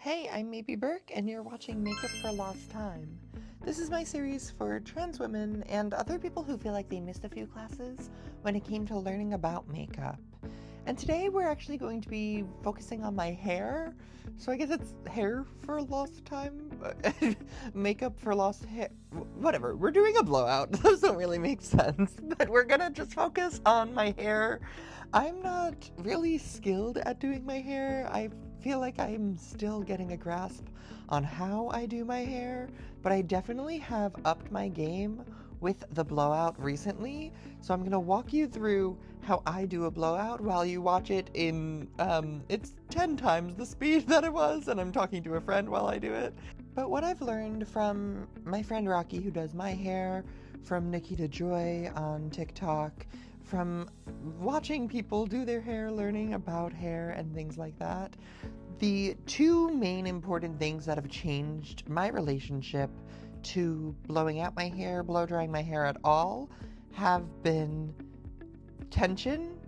Hey, I'm Maybe Burke, and you're watching Makeup for Lost Time. This is my series for trans women and other people who feel like they missed a few classes when it came to learning about makeup. And today we're actually going to be focusing on my hair. So I guess it's hair for lost time? Makeup for lost hair? Whatever. We're doing a blowout. Those don't really make sense. But we're gonna just focus on my hair. I'm not really skilled at doing my hair. I feel like I'm still getting a grasp on how I do my hair, but I definitely have upped my game with the blowout recently. So I'm going to walk you through how I do a blowout while you watch it in, it's 10 times the speed that it was, and I'm talking to a friend while I do it. But what I've learned from my friend Rocky, who does my hair, from Nikita Joy on TikTok, from watching people do their hair, learning about hair and things like that, the two main important things that have changed my relationship to blowing out my hair, blow drying my hair at all, have been tension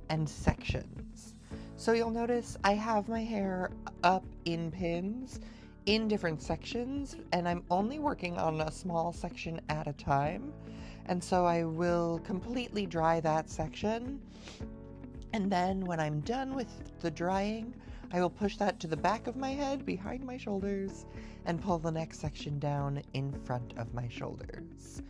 and sections. So you'll notice I have my hair up in pins in different sections, and I'm only working on a small section at a time. And so I will completely dry that section. And then when I'm done with the drying, I will push that to the back of my head, behind my shoulders, and pull the next section down in front of my shoulders.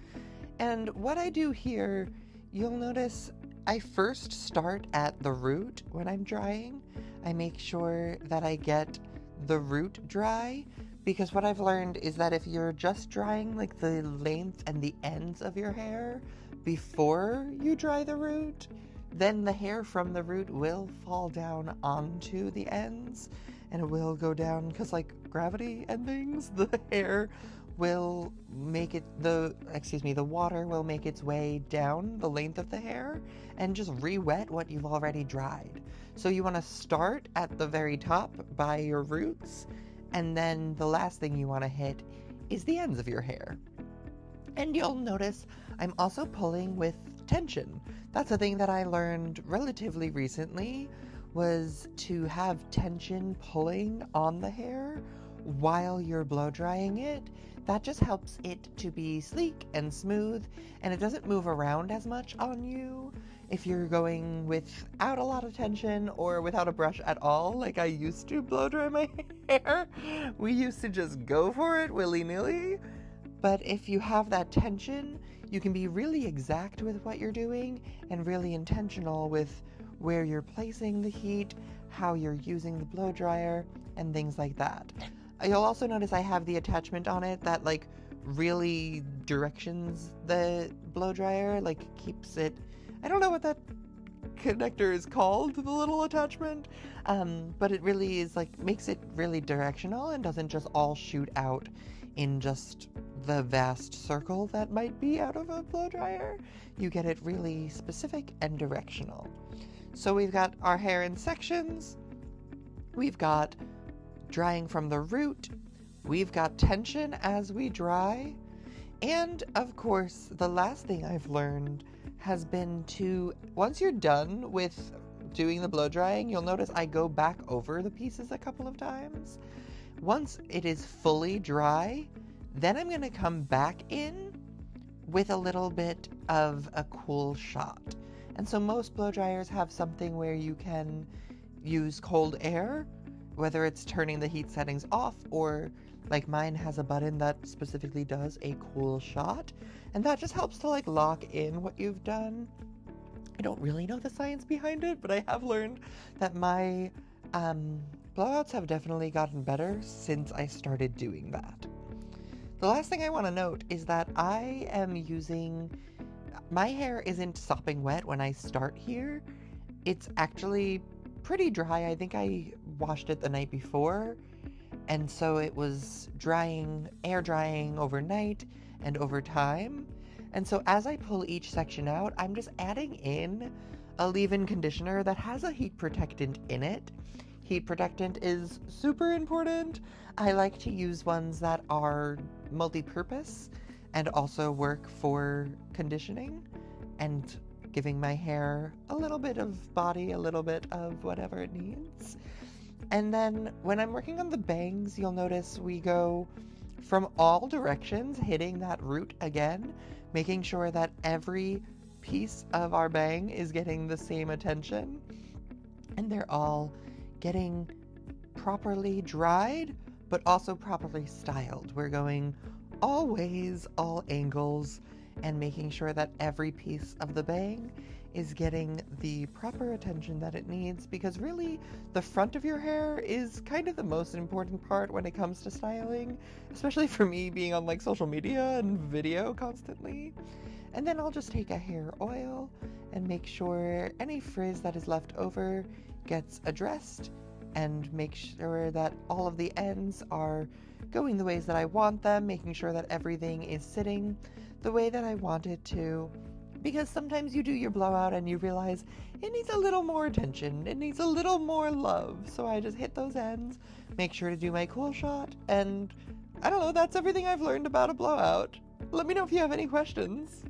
And what I do here, you'll notice I first start at the root when I'm drying. I make sure that I get the root dry, because what I've learned is that if you're just drying like the length and the ends of your hair before you dry the root, then the hair from the root will fall down onto the ends, and it will go down because, like, gravity and things, the hair will make it, the water will make its way down the length of the hair and just re-wet what you've already dried. So you want to start at the very top by your roots, and then the last thing you want to hit is the ends of your hair. And you'll notice I'm also pulling with tension. That's a thing that I learned relatively recently, was to have tension pulling on the hair while you're blow drying it. That just helps it to be sleek and smooth, and it doesn't move around as much on you if you're going without a lot of tension or without a brush at all, like I used to blow dry my hair. We used to just go for it willy-nilly. But if you have that tension, you can be really exact with what you're doing and really intentional with where you're placing the heat, how you're using the blow dryer, and things like that. You'll also notice I have the attachment on it that like really directions the blow dryer, like keeps it, I don't know what that connector is called, the little attachment, but it really is like, makes it really directional and doesn't just all shoot out in just the vast circle that might be out of a blow dryer. You get it really specific and directional. So we've got our hair in sections, we've got drying from the root, we've got tension as we dry, and of course the last thing I've learned has been to, once you're done with doing the blow drying, you'll notice I go back over the pieces a couple of times. Once it is fully dry, then I'm going to come back in with a little bit of a cool shot. And so most blow dryers have something where you can use cold air, whether it's turning the heat settings off, or like mine has a button that specifically does a cool shot. And that just helps to like lock in what you've done. I don't really know the science behind it, but I have learned that my blowouts have definitely gotten better since I started doing that. The last thing I want to note is that I am using, my hair isn't sopping wet when I start here. It's actually pretty dry. I think I washed it the night before, and so it was drying, air drying overnight and over time. And so as I pull each section out, I'm just adding in a leave-in conditioner that has a heat protectant in it. Heat protectant is super important. I like to use ones that are multi-purpose and also work for conditioning and giving my hair a little bit of body, a little bit of whatever it needs. And then when I'm working on the bangs, you'll notice we go from all directions, hitting that root again, making sure that every piece of our bang is getting the same attention and they're all getting properly dried, but also properly styled. We're going all ways, all angles, and making sure that every piece of the bang is getting the proper attention that it needs, because really the front of your hair is kind of the most important part when it comes to styling, especially for me being on like social media and video constantly. And then I'll just take a hair oil and make sure any frizz that is left over gets addressed and make sure that all of the ends are going the ways that I want them, making sure that everything is sitting the way that I want it to. Because sometimes you do your blowout and you realize it needs a little more attention, it needs a little more love. So I just hit those ends, make sure to do my cool shot, and I don't know, that's everything I've learned about a blowout. Let me know if you have any questions.